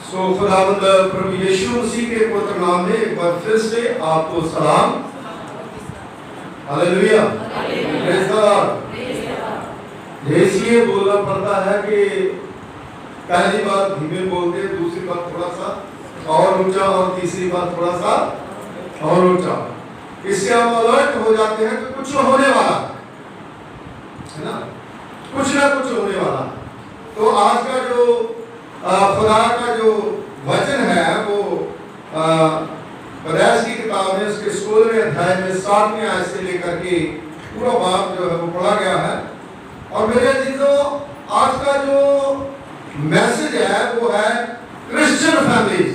खुदावंद प्रभु यीशु मसीह के पवित्र नाम में एक बार फिर से आपको सलाम। Hallelujah, praise the Lord. इसलिए बोलना पड़ता है कि पहली बार धीमे बोलते, दूसरी बार थोड़ा सा और ऊंचा और तीसरी बार थोड़ा सा और ऊंचा। इससे हम अलर्ट हो जाते हैं कि कुछ होने वाला है ना, कुछ ना कुछ होने वाला। तो आज का जो खुदा का जो वचन है वो पैदाइश की किताब में उसके 16वें अध्याय में 7वें आयत से लेकर के पूरा बाब जो है वो पढ़ा गया है। और मेरे अजीजों, आज का जो मैसेज है वो है क्रिश्चियन फैमिलीज,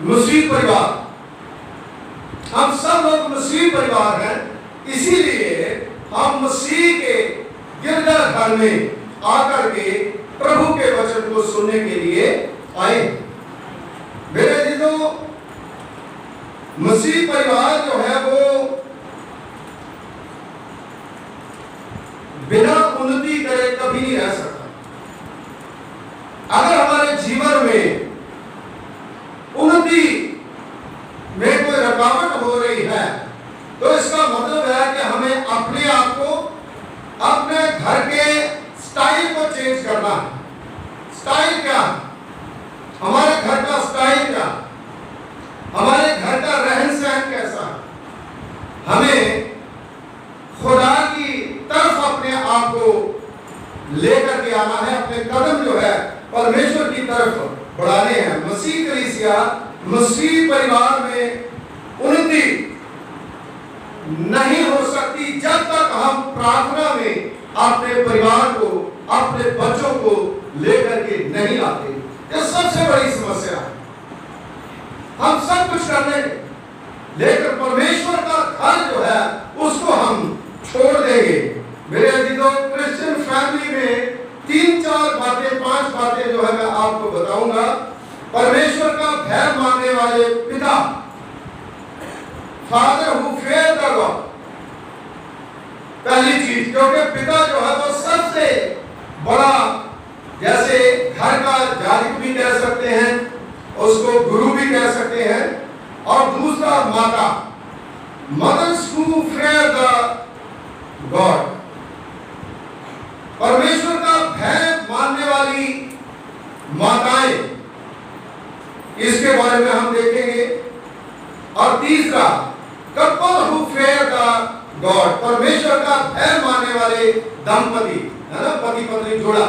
मुस्लिम परिवार। हम सब लोग मुस्लिम परिवार हैं, इसीलिए हम मसीह के गिरजाघर में आकर के प्रभु के वचन को सुनने के लिए आए। मेरे अजीजों, मसीह परिवार जो है वो बिना उन्नति करे कभी नहीं रह सकता। अगर हमारे जीवन में उन्नति में कोई रुकावट हो रही है तो इसका मतलब है कि हमें अपने आप को, अपने घर के स्टाइल को चेंज करना है। स्टाइल क्या? हमारे घर का स्टाइल क्या? हमारे घर का रहन सहन कैसा? हमें खुदा की तरफ अपने आप को लेकर के आना है। अपने कदम जो है परमेश्वर की तरफ बढ़ाने हैं। मसीह कलीसिया, मसीह परिवार में उन्नति नहीं हो सकती जब तक हम प्रार्थना में अपने परिवार को, अपने बच्चों को लेकर के नहीं आते। यह सबसे बड़ी समस्या है। हम सब कुछ कर लेंगे लेकिन परमेश्वर का घर जो है उसको हम छोड़ देंगे। मेरे अजीजों, क्रिश्चियन फैमिली में 3-4 बातें, 5 बातें जो है मैं आपको बताऊंगा। परमेश्वर का भय मानने वाले पिता, father who fair the God, पहली चीज, क्योंकि पिता जो है वो सबसे बड़ा, जैसे घर का जालिक भी कह सकते हैं, उसको गुरु भी कह सकते हैं। और दूसरा माता, mothers who fair the God, परमेश्वर का भय मानने वाली माताएं, इसके बारे में हम देखेंगे। और तीसरा, couple who fair the God, परमेश्वर का भय मानने वाले दंपति, है ना, पति पत्नी जोड़ा,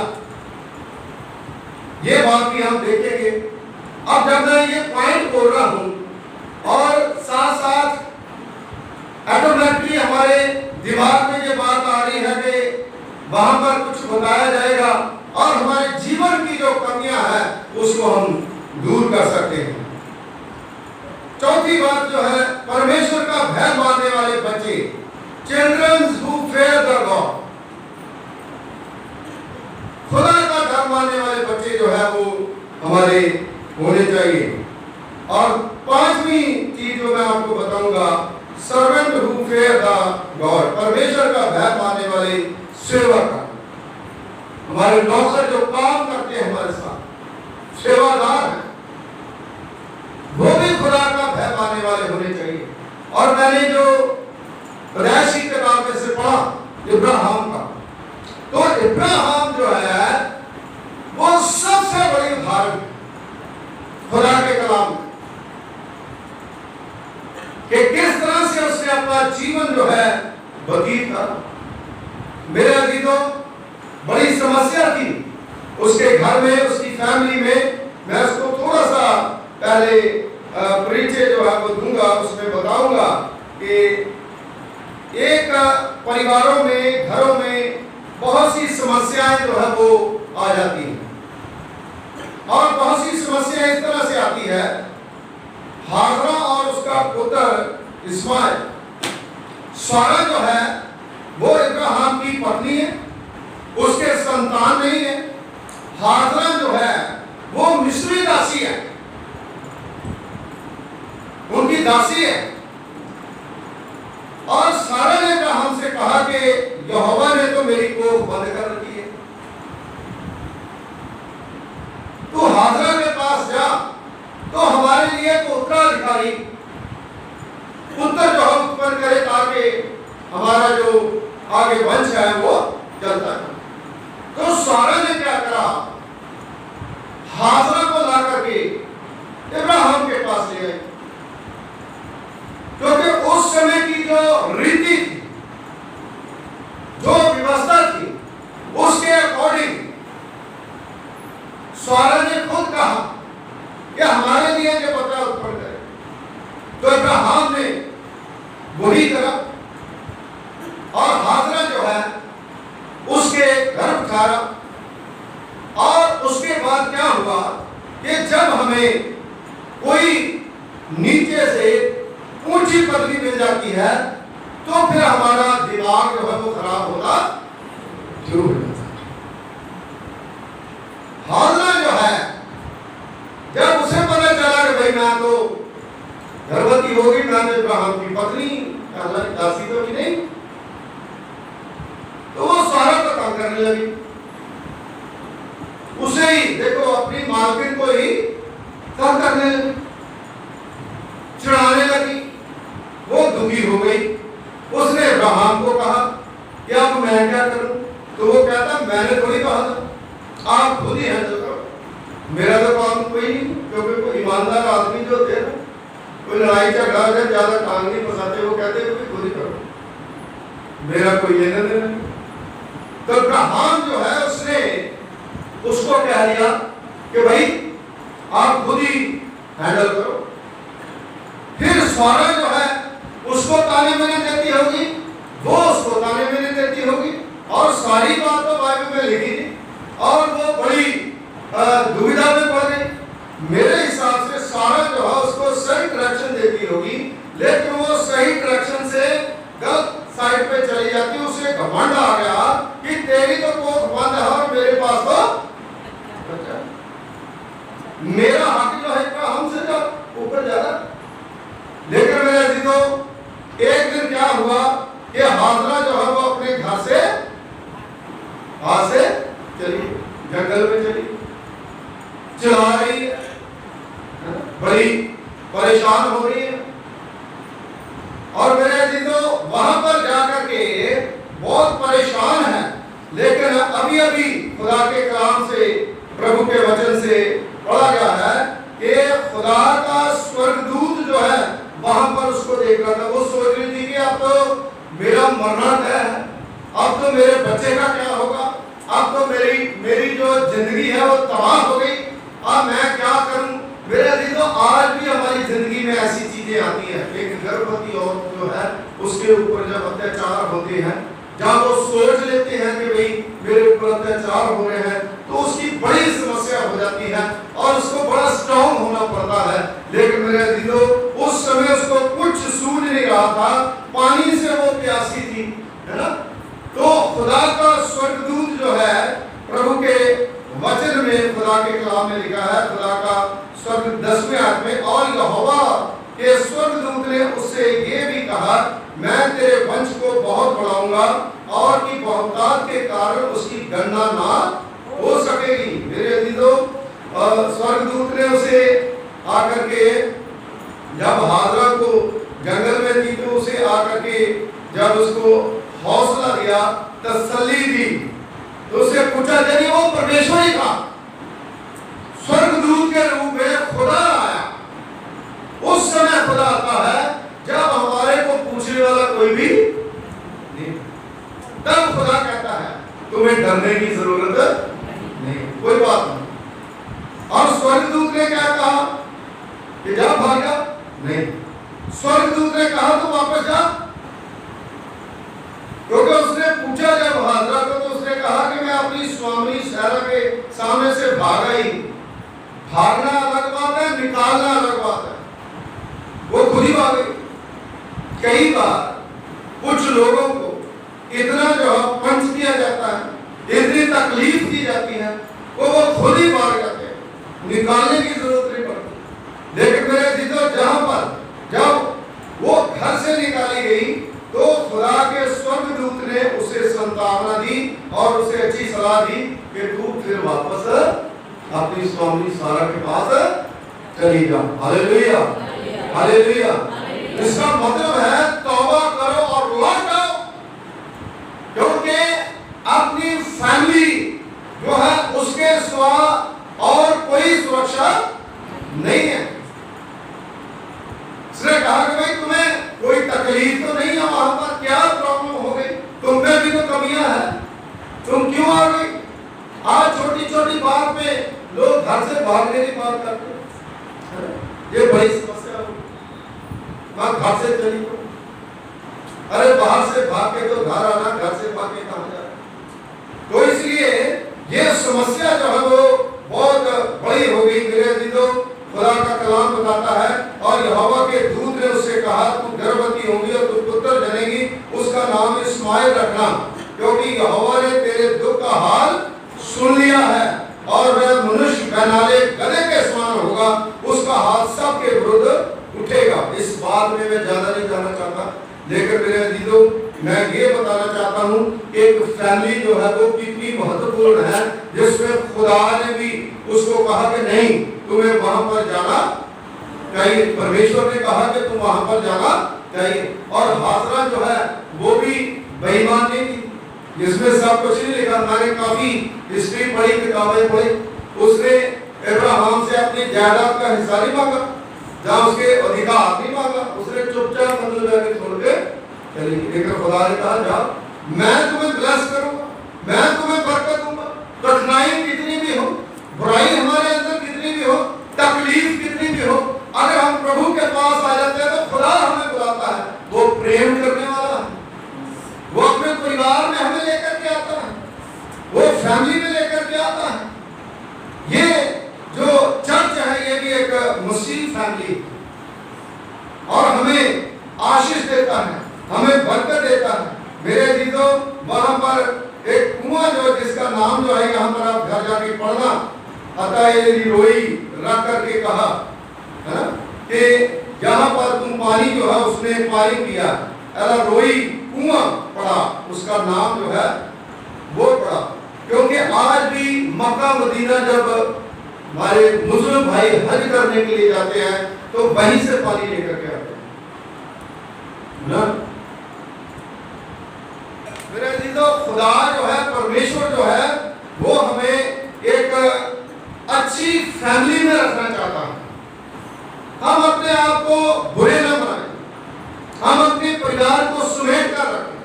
ये बात भी हम देखेंगे। अब जब मैं ये पॉइंट बोल रहा हूं और साथ साथ ऑटोमेटिकली हमारे दिमाग में ये बात आ रही है कि वहां पर कुछ बताया जाएगा और हमारे जीवन की जो कमियां हैं उसको हम दूर कर सकते हैं। चौथी बात जो है, परमेश्वर का भय मानने वाले बच्चे, children who fair the God, खुदा का डर मानने वाले बच्चे जो है वो हमारे होने चाहिए। और 5वीं चीज जो मैं आपको बताऊंगा, servant who fair the God, परमेश्वर का भय मानने वाले सेवक, हमारे नौकर जो काम करते हैं हमारे साथ, सेवादार हैं, वो भी खुदा का भय मानने वाले होने चाहिए। और मैंने जो पैदाइश की किताब में से पढ़ा इब्राहिम का, तो इब्राहिम जो है वो सबसे बड़ी उदाहरण खुदा के कलाम में कि किस तरह से उसने अपना जीवन जो है व्यतीत करा। मेरे अजीजों, बड़ी समस्या थी उसके घर में, उसकी फैमिली में। मैं उसको थोड़ा सा पहले परिचय जो है वो दूंगा, उसमें बताऊंगा कि एक परिवारों में, घरों में बहुत सी समस्याएं जो है वो आ जाती हैं। और बहुत सी समस्याएं इस तरह से आती है, हाजरा और उसका पुत्र इस्माइल, सारा जो है वो इब्राहिम की पत्नी है, उसके संतान नहीं है। हाजरा जो है वो मिस्री दासी है, उनकी दासी है। और सारा ने इब्राहिम से कहा कि यहोवा ने तो मेरी कोख बंद कर रखी है, तो हाजरा ने अधिकारी पुत्र जो हम उत्पन्न करे ताकि हमारा जो आगे वंश है वो चलता है। तो सारा ने क्या करा, हाजरा को ला करके इब्राहिम के पास ले आए, क्योंकि उस समय की जो रीति थी, जो व्यवस्था थी, उसके अकॉर्डिंग सारा ने खुद कहा कि हमारे लिए जो बच्चा उत्पन्न करे। तो इब्राहिम ने वही करा और हाजरा जो है उसके गर्भ धारा। और उसके बाद क्या हुआ कि जब हमें कोई नीचे से ऊंची पदवी मिल जाती है तो फिर हमारा दिमाग जो है वो खराब होना शुरू हो जाता है। हाजरा जो है, जब उसे पता चला कि भाई मैं तो गर्भवती होगी, मैं तो इब्राहिम की पत्नी अल्लाह की दासी तो भी नहीं, तो वो सारा का काम करने लगी। उसे ही देखो अपनी मालकिन को ही काम करने लगी, चिढ़ाने लगी। वो दुखी हो गई। उसने इब्राहिम को कहा कि अब मैं क्या करूं? तो वो कहता मैंने थोड़ी कहा था, आप खुद ही हैंडल करो, मेरा तो काम कोई नहीं। क्योंकि कोई ईमानदार आदमी जो थे ना, कोई लड़ाई झगड़ा हो जाए ज्यादा टांग नहीं फंसाते, वो कहते खुद ही करो, मेरा कोई लेना देना नहीं। तो इब्राहिम जो है उसने उसको कह दिया कि भाई आप खुद ही हैंडल करो। फिर सारा जो है उसको ताने मैंने देती होगी, वो उसको ताने मैंने देती होगी, और सारी बात तो बाइबल में लिखी थी, और वो बड़ी दुविधा में पड़ गई। मेरे हिसाब से सारा जो है उसको सही डायरेक्शन देती होगी, लेकिन वो सही डायरेक्शन से गलत साइड पे चली जाती। उसे घमंड आ गया कि तेरी तो कोख बंद है और मेरे पास तो बच्चा, मेरा हक जो है हमसे जो ऊपर ज्यादा। लेकिन मेरे अजीजों, एक दिन क्या हुआ कि हाजरा जो है वो अपने घर से चली, जंगल में चली, चला रही है, बड़ी परेशान हो रही है। और मेरे अजीजों, वहां पर जाकर के बहुत परेशान है। लेकिन अभी अभी खुदा के कलाम से, प्रभु के वचन से पढ़ा गया है कि खुदा का स्वर्गदूत जो है वहां पर उसको देख रहा था। वो सोच रही थी कि अब तो मेरा मरना तय है, अब तो मेरे बच्चे का क्या होगा, अब तो मेरी जो जिंदगी है वो तबाह हो गई, अब मैं क्या करूं। मेरे अजीजों, आज भी हमारी जिंदगी में ऐसी चीजें आती हैं। एक गर्भवती औरत जो है उसके ऊपर जब अत्याचार होते हैं, जब वो सोच लेते हैं कि भाई मेरे ऊपर अत्याचार हो रहे हैं, तो उसकी बड़ी समस्या हो जाती है और उसको बड़ा स्ट्रॉन्ग होना पड़ता है। लेकिन मेरे अजीजों, उस समय उसको कुछ सूझ नहीं रहा था, पानी से वो प्यासी थी, है ना। तो खुदा का स्वर्गदूत जो है, प्रभु के वचन में, खुदा के कलाम में लिखा है, खुदा का स्वर्ग 10वें आयत में, और यहोवा के स्वर्गदूत ने उससे ये भी कहा, मैं तेरे वंश को बहुत बढ़ाऊंगा और की बहुतायत के कारण उसकी गणना ना हो सकेगी। मेरे अजीजों, स्वर्गदूत ने उसे आकर के, जब हाजरा को जंगल में थी तो उसे आकर के जब उसको हौसला दिया, तसल्ली दी, तो उसे पूछा, यदि वो परमेश्वर ही था, स्वर्गदूत के रूप में खुदा आया। उस समय खुदा आता है जब हमारे को पूछने वाला कोई भी नहीं, तब खुदा कहता है तुम्हें डरने की जरूरत नहीं, कोई बात नहीं। और स्वर्गदूत ने क्या कहा कि जा भागा? नहीं, स्वर्गदूत ने कहा तो वापस जा, क्योंकि उसने पूछा जब हाजरा को, तो उसने कहा कि मैं अपनी स्वामी सारा के सामने से भागा ही। भागना अलग बात है, निकालना अलग बात है। वो खुद ही भाग गई। कई बार कुछ लोगों को इतना जो पंच किया जाता है, इतनी तकलीफ की जाती है, वो खुद ही भाग जाते हैं, निकालने की जरूरत नहीं पड़ती। लेकिन मेरे अजीजों, जहां पर जब वो घर से निकाली गई तो खुदा के स्वर्गदूत ने उसे सांत्वना दी और उसे अच्छी सलाह दी कि तू फिर वापस अपनी स्वामी सारा के पास चली जा। Hallelujah, hallelujah. इसका मतलब है तौबा करो और लौट आओ, क्योंकि अपनी फैमिली जो है उसके सिवा और कोई सुरक्षा नहीं है। इसने कहा कि भाई तुम्हें कोई तकलीफ तो नहीं है वहां पर, क्या प्रॉब्लम हो गई, तुम में भी तो कमियां हैं, तुम क्यों आ गई? आज छोटी छोटी बात पे लोग घर से भागने की बात करते हैं, ये बड़ी समस्या हो। मैं घर से चली तो, अरे बाहर से भाग के तो घर आना, घर से भाग के कहां जाना? तो इसलिए ये समस्या जो है वो बहुत बड़ी हो गई मेरे अजीजों। खुदा का कलाम बताता है, और यहोवा के दूत ने उससे कहा, तू गर्भवती होगी और तू पुत्र जनेगी, उसका नाम इस्माइल रखना, क्योंकि यहोवा ने तेरे दुख का हाल सुन लिया है, और वह मनुष्य बहनाले गधे के समान होगा, उसका हाथ सबके विरुद्ध उठेगा। इस बात में मैं ज्यादा नहीं जाना चाहता, लेकिन मेरे अजीजों मैं ये बताना चाहता हूँ कि एक फैमिली जो है वो कितनी महत्वपूर्ण है, जिसमें खुदा ने भी उसको कहा कि नहीं तुम्हें वहां पर जाना चाहिए। परमेश्वर ने कहा कि तुम वहां पर जाना चाहिए। और हाजरा जो है वो भी बेईमान नहीं थी, जिसमें सब कुछ नहीं लिखा। मैंने काफी हिस्ट्री पढ़ी, किताबें पढ़ी, उसने अब्राहम से अपनी जायदाद का हिस्सा नहीं मांगा, जहाँ उसके अधिकार नहीं मांगा, उसने चुपचाप मतलब जाके छोड़ के चली। लेकिन खुदा ने कहा जाओ मैं तुम्हें ब्लेस करूंगा, मैं तुम्हें बरकत दूंगा। कठिनाई कितनी भी हो, बुराई हमारे अंदर कितनी भी हो, तकलीफ कितनी भी हो, अगर हम प्रभु के पास आ जाते हैं तो खुदा हमें बुलाता है। वो प्रेम करने वाला है, वो अपने परिवार में हमें लेकर के आता है, वो फैमिली में लेकर के आता है। ये जो चर्च है ये भी एक मसीह फैमिली, और हमें आशीष देता है, हमें बरकत देता है। मेरे अजीजों वहां पर एक कुआं जो जिसका नाम जो है यहाँ पर आप घर जाके पढ़ना, अतः रोई रख करके कहा है ना कि यहाँ पर तुम पानी जो है उसने पानी पिया, रोई कुआं पड़ा, उसका नाम जो है वो पड़ा। क्योंकि आज भी मक्का मदीना जब हमारे मुस्लिम भाई हज करने के लिए जाते हैं तो वहीं से पानी लेकर के आते हैं ना। मेरे अजीजों खुदा जो है, परमेश्वर जो है, वो हमें एक अच्छी फैमिली में रखना चाहता है। हम अपने आप को बुरे न बनाएं, हम अपने परिवार को समेट कर रखें,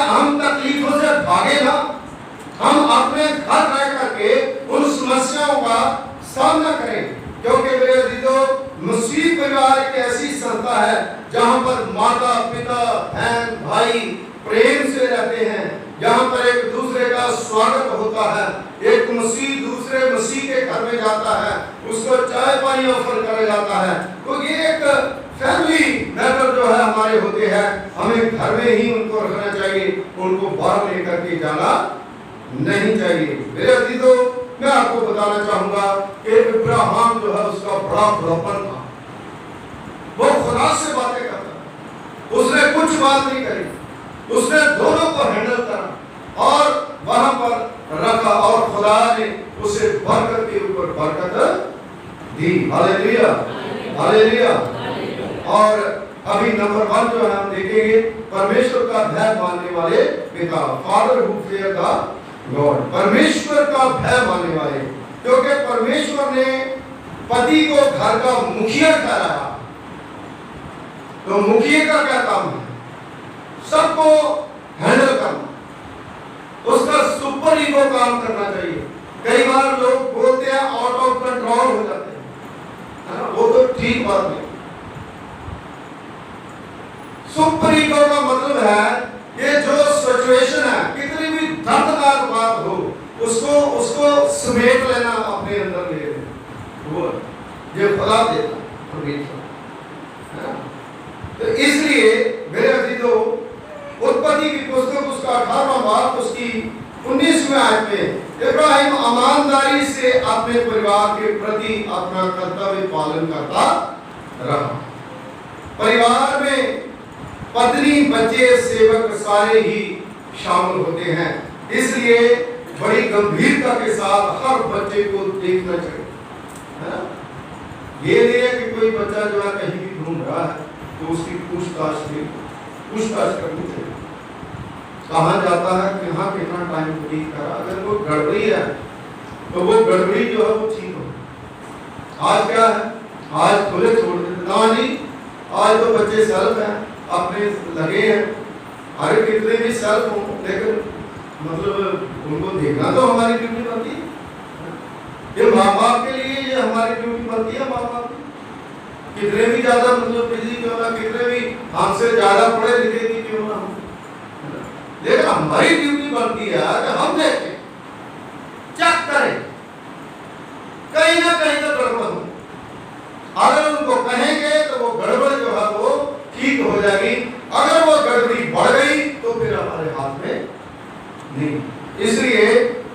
हम तकलीफों से भागे ना, हम अपने घर रह करके उन समस्याओं का सामना करें। क्योंकि मेरे अजीजों मसीह परिवार एक ऐसी संस्था है जहां पर माता पिता बहन भाई प्रेम से रहते हैं, जहां पर एक दूसरे का स्वागत होता है, एक मसीह दूसरे मसीह के घर में जाता है, उसको चाय पानी ऑफर करा जाता है। तो ये एक फैमिली मेंबर जो है हमारे होते हैं, हमें घर में ही उनको रखना चाहिए, उनको बाहर लेकर के जाना नहीं चाहिए। मेरे अजीजों मैं आपको बताना चाहूंगा कि इब्राहिम जो है उसका बड़ा बड़ापन था, वो खुदा से बातें करता, उसने कुछ बात नहीं करी, उसने दोनों को हैंडल करा और वहां पर रखा, और खुदा ने उसे बरकत के ऊपर बरकत दी। Hallelujah, hallelujah. और अभी नंबर 1 जो है हम देखेंगे, परमेश्वर का भय मानने वाले पिता, father who fear the Lord, परमेश्वर का भय मानने वाले। क्योंकि परमेश्वर ने पति को घर का मुखिया ठहराया, तो मुखिया का क्या काम है? सबको हैंडल करना, उसका सुपर ईगो काम करना चाहिए। कई बार लोग बोलते हैं आउट ऑफ कंट्रोल हो जाते हैं, है ना, वो तो ठीक बात नहीं। सुपर ईगो का मतलब है ये जो सिचुएशन है, कितनी भी दर्दनाक बात हो, उसको समेट लेना, अपने अंदर ले लेना, वो ये खुदा देता परमेश्वर, है ना। तो इसलिए मेरे अजीजों उत्पत्ति की पुस्तक उसका 18वां बाब उसकी 19वें आयत में इब्राहिम ईमानदारी से अपने परिवार के प्रति अपना कर्तव्य पालन करता रहा। परिवार में पत्नी बच्चे सेवक सारे ही शामिल होते हैं, इसलिए बड़ी गंभीरता के साथ हर बच्चे को देखना चाहिए, है ना। ये नहीं है कि कोई बच्चा जो है कहीं भी घूम रहा है तो उसकी पूछताछ करनी चाहिए, कहाँ जाता है, कहाँ कितना टाइम व्यतीत करा। अगर कोई गड़बड़ी है तो वो गड़बड़ी जो है वो ठीक हो। आज क्या है, आज खुले छोड़ देते ना जी, आज तो बच्चे सेल्फ हैं, अपने लगे हैं। अरे कितने भी सेल्फ हो, लेकिन मतलब उनको देखना तो हमारी ड्यूटी बनती है। ये माँ बाप के लिए ये हमारी ड्यूटी बनती है। माँ बाप कितने भी ज्यादा मतलब बिजी क्यों ना, कितने भी हमसे ज्यादा पढ़े लिखे भी क्यों ना, लेकिन हमारी ड्यूटी बनती है कि हम देखें, चेक करें, कहीं ना कहीं तो गड़बड़ हो। अगर उनको कहेंगे तो वो गड़बड़ जो है वो ठीक हो जाएगी। अगर वो गड़बड़ी बढ़ गई तो फिर हमारे हाथ में नहीं। इसलिए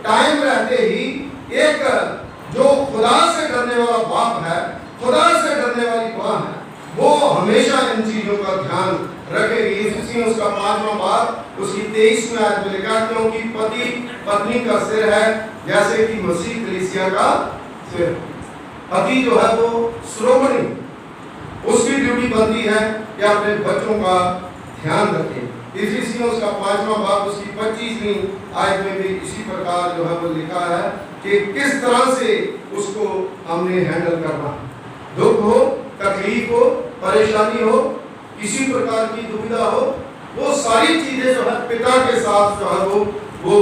टाइम रहते ही एक जो खुदा से डरने वाला बाप है, खुदा से डरने वाली माँ है, वो हमेशा इन चीजों का ध्यान रखेगी। इसी उसका 5वां बाब उसकी 23वें आयत में लिखा, क्योंकि पति पत्नी का सिर है जैसे कि मसीह कलीसिया का सिर। पति जो है वो श्रोमणी, उसकी ड्यूटी बनती है कि अपने बच्चों का ध्यान रखे। इसी उसका 5वां बाब उसकी 25वीं आयत में भी इसी प्रकार जो है वो लिखा है कि किस तरह से उसको हमने हैंडल करना। दुख हो, तकलीफ हो, परेशानी हो, किसी प्रकार की दुविधा हो, वो सारी चीजें जो है पिता के साथ जो है वो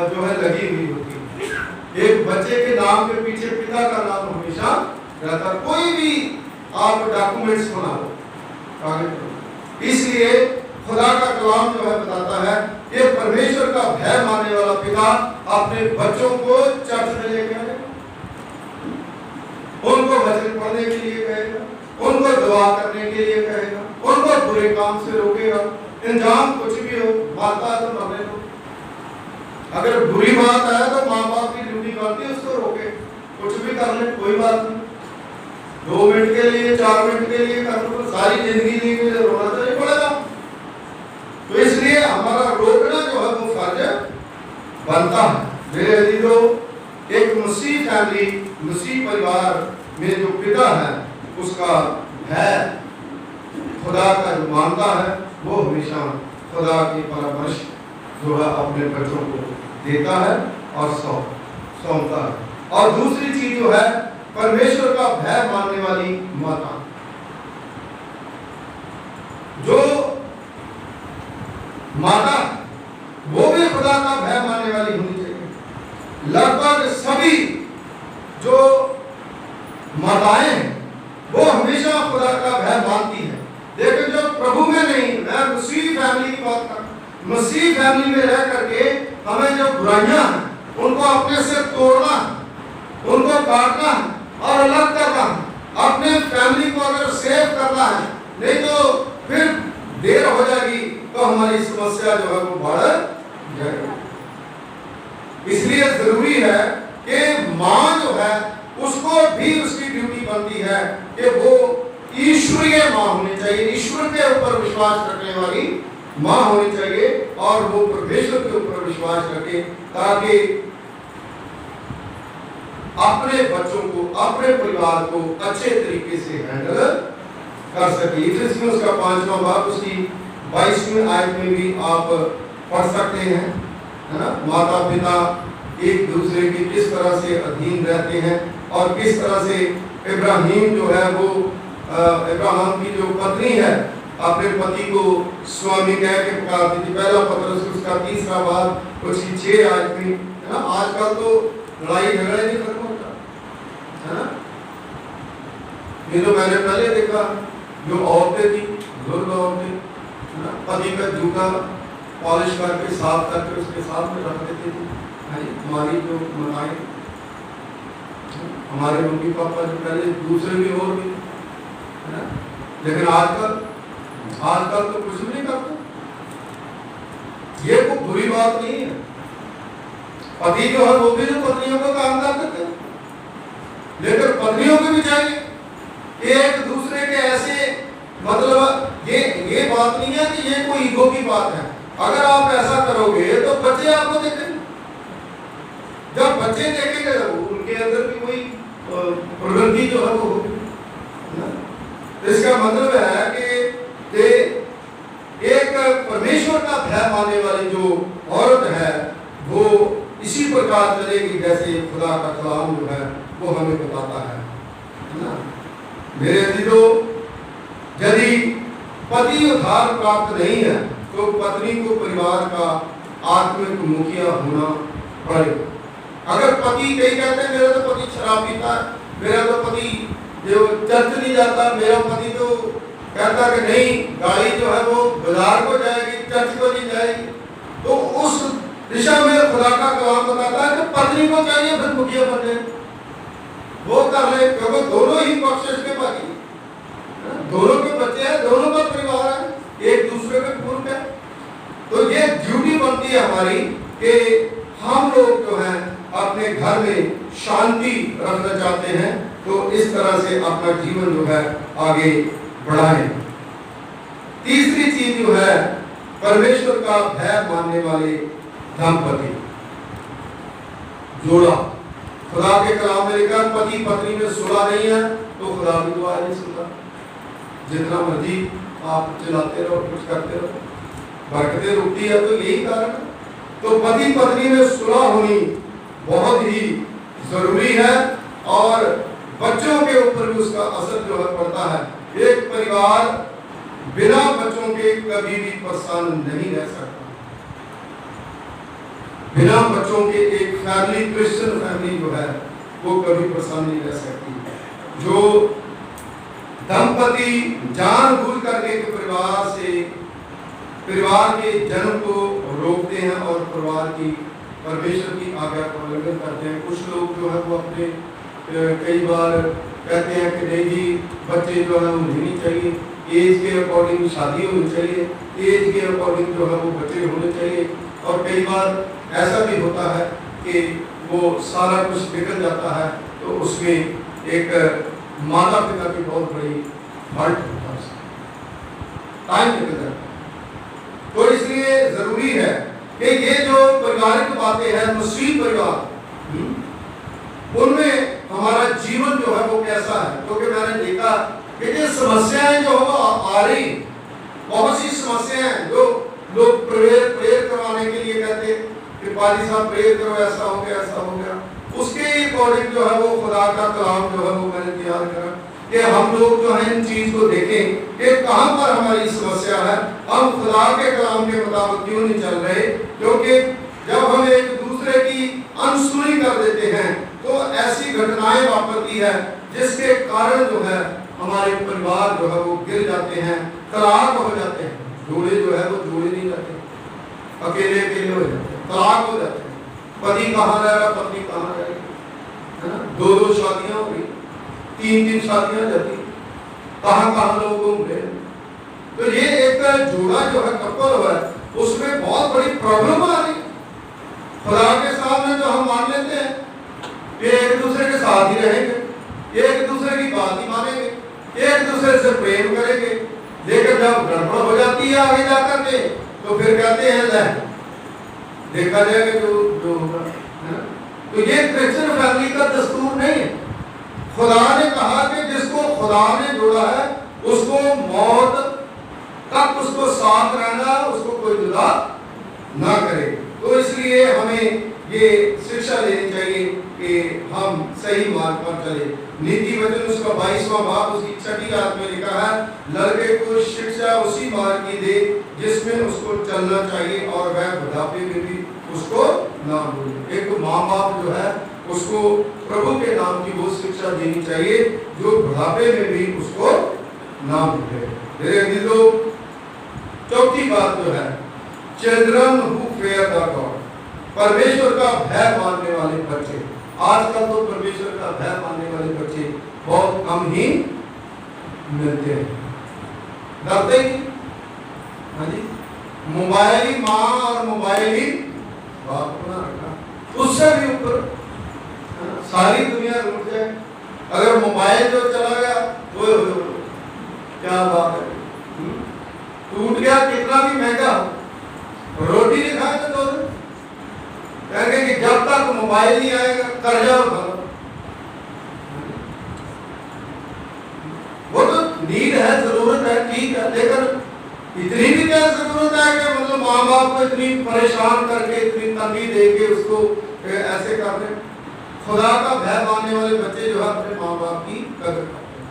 जो है लगी हुई होती है। एक बच्चे के नाम के पीछे पिता का नाम हमेशा रहता। कोई भी आप डॉक्यूमेंट्स बनाओ कागज पर। इसलिए खुदा का कलाम जो है बताता है ये परमेश्वर का भय मानने वाला पिता अपने बच्चों को चर्च में लेके आएगा, उनको वचन पढ़ने के लिए कहेगा, उनको दुआ करने के लिए कहेगा, उनको बुरे काम से रोकेगा। इंजाम कुछ भी हो, माता तो मरने दो। अगर बुरी बात है तो माँ बाप की ड्यूटी बनती है उसको रोके, कुछ भी कर ले कोई बात नहीं, 2 मिनट के लिए 4 मिनट के लिए कर लो, सारी जिंदगी के लिए रोना तो नहीं पड़ेगा। तो इसलिए हमारा रोकना जो है वो फर्ज बनता है। मेरे अजीजों, एक मसीह फैमिली, मसीह परिवार में जो पिता है उसका भय खुदा का जो मानता है वो हमेशा खुदा की परामर्श जो है अपने बच्चों को देता है और सौंपता है। और दूसरी चीज जो है परमेश्वर का भय मानने वाली माता, जो माता वो भी खुदा का भय मानने वाली होनी चाहिए। लगभग सभी जो माताएं हैं वो हमेशा खुदा का भय मानती है, लेकिन जो प्रभु में नहीं, मैं मसीह फैमिली की बात कर, मसीह फैमिली में रह करके हमें जो बुराइयां हैं उनको अपने से तोड़ना, उनको काटना और अलग करना, अपने फैमिली को अगर सेव करना है, नहीं तो फिर देर हो जाएगी तो हमारी समस्या जो है वो बढ़ जाएगी। इसलिए जरूरी है कि माँ जो है उसको भी उसकी ड्यूटी बनती है कि वो ईश्वरीय माँ होनी चाहिए, ईश्वर के ऊपर विश्वास रखने वाली माँ होनी चाहिए और वो परमेश्वर के ऊपर विश्वास रखे, ताकि अपने बच्चों को, अपने परिवार को अच्छे तरीके से हैंडल कर सके। इसलिए उसका 5वां बाब उसकी 22वीं आयत में भी आप पढ़ सकते हैं, है ना। माता पिता एक दूसरे के किस तरह से अधीन रहते हैं और किस तरह से इब्राहिम जो है वो इब्राहिम की जो पत्नी है अपने पति को स्वामी कह के पुकारती थी। पहला पत्र उसका 3रा बाब उसकी 6 आयत में, है ना। आजकल तो लड़ाई झगड़ा नहीं खत्म होता, है ना। ये तो मैंने पहले देखा, जो औरतें थी, बुजुर्ग औरतें, पति का जूता पॉलिश करके साफ करके उसके साथ में रख देते थे। हमारी जो माताएं, हमारे मम्मी पापा जो पहले दूसरे भी और भी, है ना। लेकिन आजकल तो कुछ भी नहीं करते। ये कोई बुरी बात नहीं है। पति जो है वो भी जो पत्नियों को काम कर देते हैं, लेकिन पत्नियों को भी चाहिए एक दूसरे के ऐसे, मतलब ये बात नहीं है कि ये कोई ईगो की बात है। अगर आप ऐसा करोगे तो बच्चे आपको देखेंगे, जब बच्चे देखेंगे उनके अंदर भी कोई प्रवृत्ति जो है वो होगी। इसका मतलब है कि एक परमेश्वर का भय मानने वाली जो औरत है वो इसी प्रकार चलेगी जैसे खुदा का कलाम जो है वो हमें बताता है ना। मेरे अजीजों, यदि पति उद्धार प्राप्त नहीं है तो पत्नी को परिवार का आत्मिक मुखिया होना पड़ेगा। अगर पति कई कहते हैं मेरा तो पति शराब पीता है, मेरा तो पति जो चर्च नहीं जाता, मेरा पति तो कहता कि नहीं गाड़ी जो है वो बाजार को जाएगी, चर्च को नहीं जाएगी, तो उस दिशा में खुदा का कलाम बताता है कि पत्नी को चाहिए फिर मुखिया बन जाए, वो कर ले, क्योंकि दोनों ही पक्ष के बाकी, दोनों के बच्चे हैं, दोनों का परिवार है, एक दूसरे के पूर्व है। तो ये ड्यूटी बनती है हमारी कि हम लोग जो है अपने घर में शांति रखना चाहते हैं तो इस तरह से अपना जीवन जो है आगे बढ़ाएं। तीसरी चीज जो है परमेश्वर का भय मानने वाले दंपति जोड़ा। खुदा के कलाम में लिखा पति पत्नी में सुलह नहीं है तो खुदा भी दुआ नहीं सुनता। जितना मर्जी आप चलाते रहो, कुछ करते रहो, बरकतें रुकती है तो यही कारण है। तो पति पत्नी में सुलह होनी बहुत ही जरूरी है और बच्चों के ऊपर भी उसका असर जो है पड़ता है। एक परिवार बिना बच्चों के कभी भी प्रसन्न नहीं रह सकता। बिना बच्चों के एक फैमिली, क्रिश्चियन फैमिली जो है वो कभी प्रसन्न नहीं रह सकती। जो दंपति जानबूझ करके परिवार के जन्म को रोकते हैं और परिवार की परमेश्वर की आज्ञा का उल्लंघन करते हैं। कुछ लोग जो है वो अपने कई बार कहते हैं कि नहीं जी बच्चे जो है वो नहीं चाहिए, एज के अकॉर्डिंग शादी होनी चाहिए, एज के अकॉर्डिंग जो है वो बच्चे होने चाहिए। और कई बार ऐसा भी होता है कि वो सारा कुछ निकल जाता है तो उसमें एक माता पिता की बहुत बड़ी फॉल्ट होता है, टाइम निकल जाता है। तो इसलिए जरूरी है कि ये जो पारिवारिक बातें हैं, मुस्लिम परिवार, उनमें हमारा जीवन जो है वो कैसा है। क्योंकि मैंने देखा कि ये समस्याएं जो है आ रही, बहुत सी समस्याएं जो लोग प्रेयर करवाने के लिए कहते कि पादी साहब प्रेयर करो, ऐसा हो गया, ऐसा हो गया। उसके अकॉर्डिंग जो है वो खुदा का कलाम जो है वो मैंने तैयार करा कि हम लोग जो है इन चीज को देखें कि कहां पर हमारी समस्या है, हम खुदा के कलाम के मुताबिक क्यों नहीं चल रहे। क्योंकि जब हम एक दूसरे की अनसुनी कर देते हैं तो ऐसी घटनाएं वापरती है जिसके कारण जो है हमारे परिवार जो है वो गिर जाते हैं, तलाक हो जाते हैं। जोड़े जो है वो जोड़े नहीं रहते, अकेले अकेले हो जाते हैं, तलाक हो जाते हैं। पति कहाँ रहेगा, पत्नी कहाँ रहेगी, है ना। दो दो शादियां हो गई, तीन तीन शादियां जाती, कहाँ कहाँ लोग घूम रहे। तो ये एक जोड़ा जो है कपल हुआ है, उसमें बहुत बड़ी प्रॉब्लम आ रही। खुदा के सामने जो हम मान लेते हैं कि एक दूसरे के साथ ही रहेंगे, एक दूसरे की बात ही मानेंगे, एक दूसरे से प्रेम करेंगे, लेकिन जब गड़बड़ हो जाती है आगे जाकर के तो फिर कहते हैं देखा जाएगा जो होगा, है ना। तो ये क्रिश्चियन फैमिली का दस्तूर नहीं है। खुदा ने कहा कि जिसको खुदा ने जोड़ा है उसको मौत तक उसको साथ रहना, उसको कोई जुदा ना करे। तो इसलिए हमें ये शिक्षा लेनी चाहिए कि हम सही मार्ग पर चले। नीति वचन उसका 22वां भाग उसकी 6वीं आयत में लिखा है, लड़के को शिक्षा उसी मार्ग की दे जिसमें उसको चलना चाहिए और वह बुढ़ापे में भी उसको ना भूले। एक माँ बाप जो है उसको प्रभु के नाम की वो शिक्षा देनी चाहिए जो बुढ़ापे में भी उसको ना भूले। मेरे अजीजों, चौथी बात जो है, children who fair the God, परमेश्वर का भय मानने वाले बच्चे। आजकल तो परमेश्वर का भय मानने वाले बच्चे बहुत कम ही मिलते हैं, डरते ही। हाँ जी, मोबाइल ही माँ और मोबाइल ही बाप बना रखा, उससे भी ऊपर सारी दुनिया रुक जाए। अगर मोबाइल जो चला गया वो क्या बात है, टूट गया कितना भी महंगा, रोटी नहीं खाएंगे तो कहेंगे कि जब तक मोबाइल नहीं आएगा कर्जा उठाओ। वो तो नीड है, ठीक है, लेकिन इतनी भी क्या जरूरत है कि मतलब माँ बाप को इतनी परेशान करके, इतनी तंगी देके उसको ऐसे कर दे। खुदा का भय मानने वाले बच्चे जो है अपने माँ बाप की कदर करते हैं,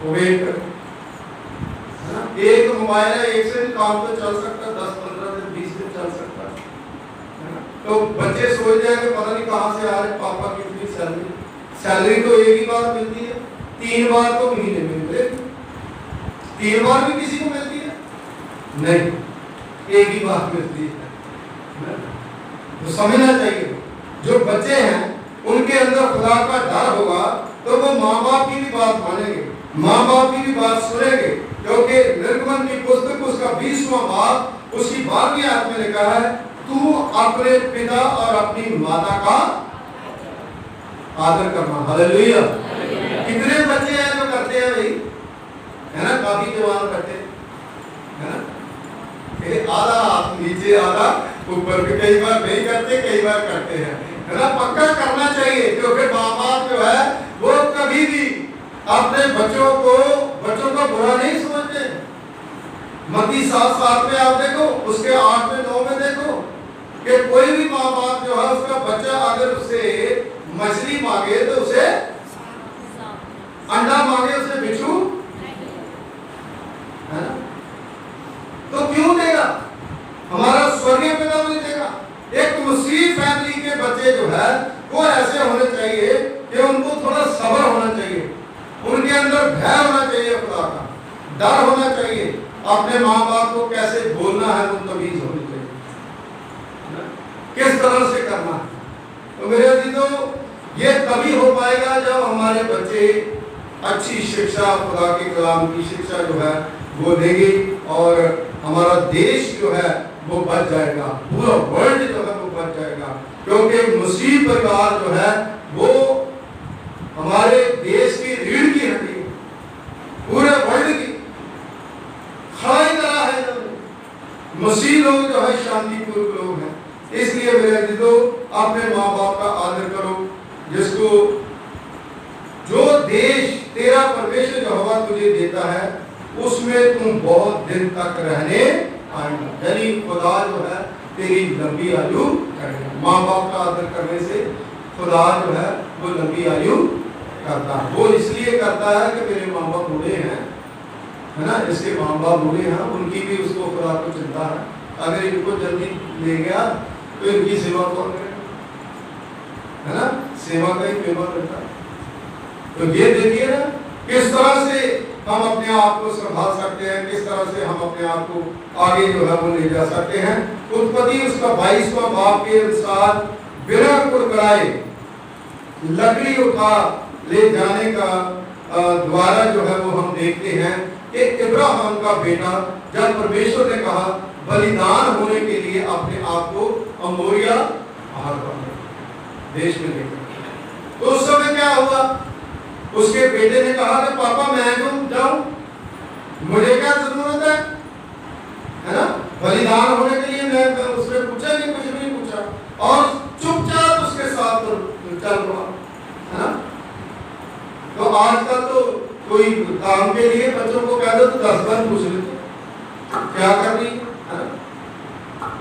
वो वेट करते हैं ना। एक मोबाइल है, एक से काम तो चल सकता है, 10, 15 दिन, 20 दिन चल सकता है ना। तो बच्चे सोच जाए कि पता नहीं कहाँ से आ रहे पापा की इतनी सैलरी। सैलरी तो एक ही बार मिलती है, 3 बार तो महीने में मिलेगी। 3 बार भी किसी को मिलती है नहीं, एक ही बात मिलती है। तो समझना चाहिए, जो बच्चे हैं उनके अंदर खुदा का डर होगा तो वो माँ बाप की भी बात मानेंगे, माँ बाप की भी बात सुनेंगे। क्योंकि निर्गमन की पुस्तक उसका 20वां बाब उसकी 12वीं आयत में लिखा है, तू अपने पिता और अपनी माता का आदर करना। हालेलुया। कितने बच्चे हैं जो करते हैं भाई, है ना, काफी जवान करते हैं ना। आधा हाथ नीचे आधा ऊपर, कई बार नहीं करते, कई बार करते हैं, है ना। पक्का करना चाहिए, क्योंकि माँ बाप जो है वो कभी भी अपने बच्चों को बुरा नहीं समझते। मत्ती 7:7 में आप देखो, उसके 8 में 9 में देखो कि कोई भी माँ बाप जो है उसका बच्चा अगर उससे मछली मांगे तो उसे अंडा मांगे उसे बिच्छू, है ना। तो क्यों देगा? हमारा स्वर्गीय पिता नहीं देगा। एक मुस्लिम फैमिली के बच्चे जो है वो ऐसे होने चाहिए कि उनको थोड़ा सब्र होना चाहिए, उनके अंदर भय होना चाहिए, खुदा का डर होना चाहिए, अपने माँ बाप को कैसे बोलना है वो तमीज होनी चाहिए, किस तरह से करना है। तो मेरे अजीजों, ये तभी हो पाएगा जब हमारे बच्चे अच्छी शिक्षा, खुदा के कलाम की शिक्षा जो है वो देंगे, और हमारा देश जो है वो बच जाएगा, पूरा वर्ल्ड जो है वो बच जाएगा। क्योंकि मुस्लिम परिवार जो है वो हमारे देश की रीढ़ की हड्डी है, पूरे वर्ल्ड की खड़ाई करा है। मुस्लिम लोग जो है शांतिपूर्वक लोग हैं। इसलिए मेरे अजीजों, अपने माँ बाप का आदर करो, जिसको जो देश तेरा परमेश्वर यहोवा तुझे देता है उसमें तुम बहुत दिन तक रहने आएगा। यानी खुदा जो है तेरी लंबी आयु करेगा। माँ बाप का आदर करने से खुदा जो है वो लंबी आयु करता है। वो इसलिए करता है कि मेरे माँ बाप बूढ़े हैं, है ना, इसके माँ बाप बूढ़े हैं, उनकी भी उसको खुदा को चिंता है। अगर इनको जल्दी ले गया तो इनकी सेवा कौन करेगा, है ना। सेवा का ही पेपर करता है। तो ये देखिए ना किस तरह से हम अपने आप को संभाल सकते हैं, किस तरह से हम अपने आप को आगे जो है वो ले जा सकते हैं। उत्पत्ति उसका 22वां बाब के अनुसार बिना कुड़कुड़ाए लकड़ी उठा ले जाने का द्वारा जो है वो हम देखते हैं कि इब्राहिम का बेटा जब परमेश्वर ने कहा बलिदान होने के लिए अपने आप को अमोरिया पहाड़ पर देश में लेकर, तो उस समय क्या हुआ? उसके बेटे ने कहा कि पापा मैं क्यों जाऊं, मुझे क्या जरूरत है ना, बलिदान होने के लिए। मैं उसने पूछा नहीं, कुछ भी नहीं पूछा, और चुपचाप उसके साथ चल पड़ा, है ना। तो आजकल तो कोई काम के लिए बच्चों को कह दो तो 10 बार पूछ लेते क्या करनी है,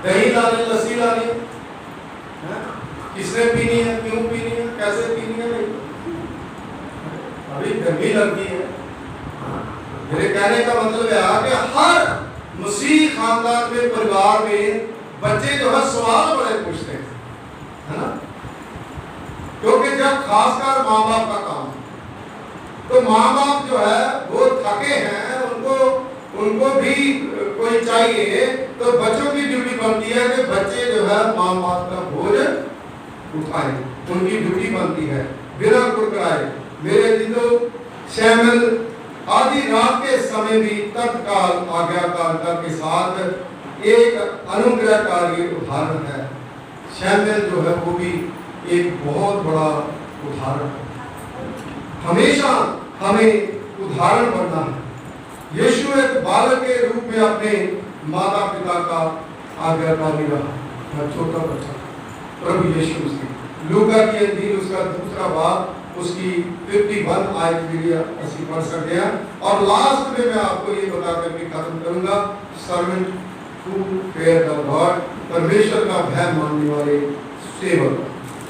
दही लानी, लस्सी लानी, किसने पीनी है, क्यों पीनी है, कैसे पीनी है, नहीं अभी गर्मी लगती है। मेरे कहने का मतलब है कि हर मसीह खानदान में, परिवार में बच्चे जो है सवाल बड़े पूछते हैं, है ना। क्योंकि जब खासकर माँ बाप का काम है तो माँ बाप जो है वो थके हैं, उनको भी कोई चाहिए, तो बच्चों की ड्यूटी बनती है कि बच्चे जो है माँ बाप का बोझ उठाए, उनकी ड्यूटी बनती है बिना कुड़कुड़ाए। मेरे दिनों शैमुएल आधी रात के समय भी तत्काल आज्ञाकारिता के साथ एक अनुग्रहकारी उदाहरण है। शैमुएल जो है वो भी एक बहुत बड़ा उदाहरण है। हमेशा हमें उदाहरण बनना है। यीशु एक बालक के रूप में अपने माता पिता का आज्ञाकारी रहा, छोटा बच्चा प्रभु यीशु मसीह, लूका की इंजील उसका दूसरा बाब उसकी 51 आयत के लिए ਅਸੀਂ पढ़ सकते हैं। और लास्ट में मैं आपको ये बता करके खत्म करूंगा, servant who fair the God, परमेश्वर का भय मानने वाले सेवक।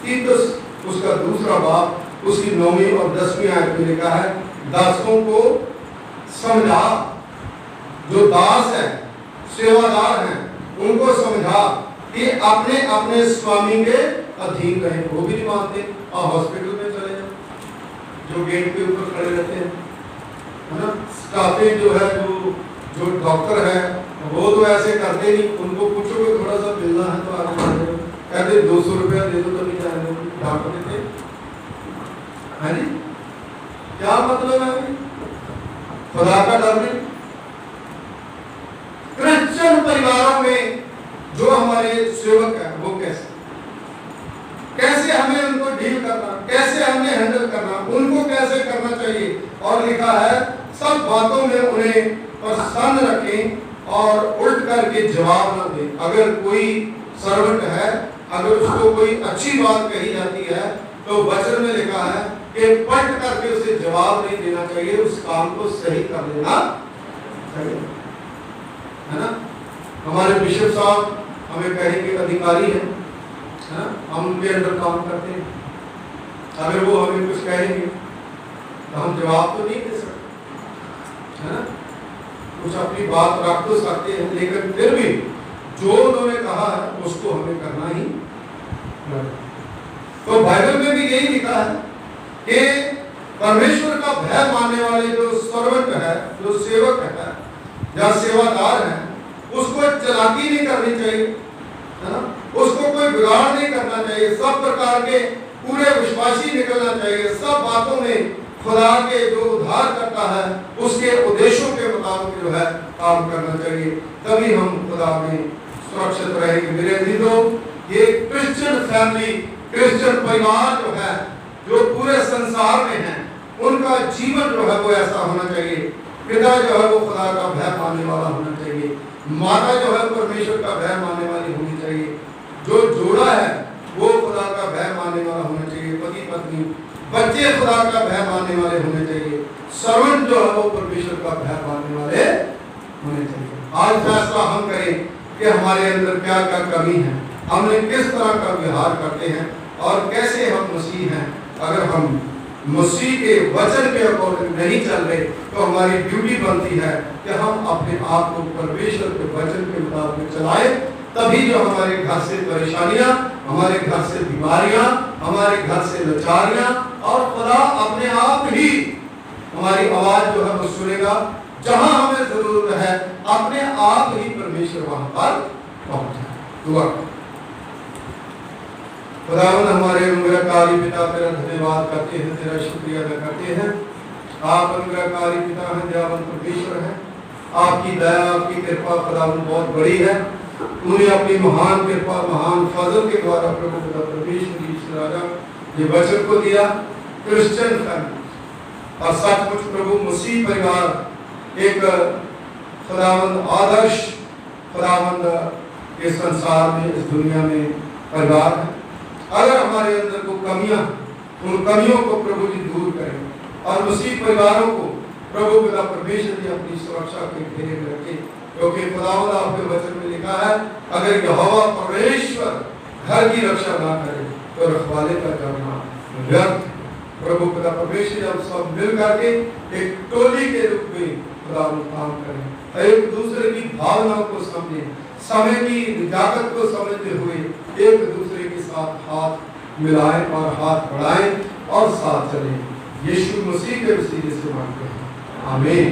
तीतुस उसका दूसरा बाब उसकी 9वीं और 10वीं आयत में लिखा है, दासों को समझा, जो दास है सेवादार हैं उनको समझा कि अपने अपने स्वामी के अधीन रहे। वो भी नहीं मानते। और हॉस्पिटल में चले जाओ, जो गेट के ऊपर खड़े रहते हैं, है ना, स्टाफिंग जो है, जो डॉक्टर है वो तो ऐसे करते नहीं। उनको पूछो कि थोड़ा सा मिलना है तो आगे बढ़े, कहते 200 रुपया दे दो तो नहीं जाने डॉक्टर देते हैं जी। क्या मतलब है? खुदा का डर नहीं। क्रिश्चियन परिवारों में जो हमारे सेवक हैं वो कैसे हमें उनको डील करना, कैसे हमें हैंडल करना, उनको कैसे करना चाहिए। और लिखा है सब बातों में उन्हें प्रसन्न रखें और उल्ट करके जवाब न दें। अगर कोई सर्वेंट है, अगर उसको कोई अच्छी बात कही जाती है तो वचन में लिखा है कि पलट करके उसे जवाब नहीं देना चाहिए, उस काम को सही कर देना चाहिए, है ना। हमारे बिशप साहब हमें कहेंगे अधिकारी हैं, हम उनके अंदर काम करते हैं, अगर वो हमें कुछ कहेंगे तो हम जवाब तो नहीं दे सकते, है ना। कुछ अपनी बात रख तो सकते हैं, लेकिन फिर भी जो उन्होंने कहा है उसको हमें करना ही। तो बाइबल में भी यही लिखा है कि परमेश्वर का भय मानने वाले जो सर्वेंट है, जो सेवक है या सेवादार है, उसको चालाकी नहीं करनी चाहिए, है ना, उसको कोई बिगाड़ नहीं करना चाहिए, सब प्रकार के पूरे विश्वासी निकलना चाहिए, सब बातों में खुदा के जो उद्धार करता है उसके उद्देश्यों के मुताबिक जो है काम करना चाहिए, तभी हम खुदा में सुरक्षित रहेंगे। मेरे अजीजों, ये क्रिश्चियन फैमिली, क्रिश्चियन परिवार जो है, जो पूरे संसार में है, उनका जीवन जो है वो ऐसा होना चाहिए। पिता जो है वो खुदा का भय मानने वाला होना चाहिए, माता जो है परमेश्वर का भय मानने वाली होनी चाहिए, जो जोड़ा है वो खुदा का भय मानने वाला होना चाहिए, पति पत्नी बच्चे खुदा का भय मानने वाले होने चाहिए, सर्वेंट जो है वो परमेश्वर का भय मानने वाले होने चाहिए। आज फैसला हम करें कि हमारे अंदर क्या क्या कमी है, हमने किस तरह का व्यवहार करते हैं और कैसे हम मसीह हैं। अगर हम मसीह के वचन के अकॉर्डिंग नहीं चल रहे तो हमारी ड्यूटी बनती है कि हम अपने आप को परमेश्वर के वचन के मुताबिक चलाएं, तभी जो हमारे घर से परेशानियां, हमारे घर से बीमारियां, हमारे घर से लाचारियां, और खुदा अपने आप ही हमारी आवाज जो है वो सुनेगा। जहां हमें जरूरत है अपने आप ही परमेश्वर वहां पर पहुंच जाए। दुआ खुदावंद हमारे अनुग्रहकारी पिता, तेरा धन्यवाद करते हैं, तेरा शुक्रिया अदा करते हैं। आप अनुग्रहकारी पिता हैं, दयावान परमेश्वर हैं, आपकी दया, आपकी कृपा खुदावंद बहुत बड़ी है। उन्हें अपनी महान कृपा, महान फजल के द्वारा प्रभु खुदा परमेश्वर ईश्वर राजा ये वचन को दिया, क्रिश्चियन फैमिली, और सचमुच प्रभु मसीह परिवार एक खुदावंद आदर्श खुदावंद इस संसार में, इस दुनिया में परिवार है। अगर हमारे अंदर को कमियां, उन कमियों को प्रभु जी दूर करें और मसीह परिवारों को प्रभु पिता परमेश्वर जी अपनी सुरक्षा के घेरे में रखे, क्योंकि खुदावंद आपके वचन में लिखा है, अगर यहोवा परमेश्वर घर की रक्षा ना करे तो रखवाले का करना व्यर्थ। प्रभु पिता परमेश्वर जब सब मिल करके एक टोली के रूप में खुदावंद काम करें, एक दूसरे की भावनाओं को समझें, समय की निजाकत को समझते हुए एक दूसरे के साथ हाथ मिलाएं और हाथ बढ़ाएं और साथ चलें। यीशु मसीह के वसीले से मांगते हैं, आमीन।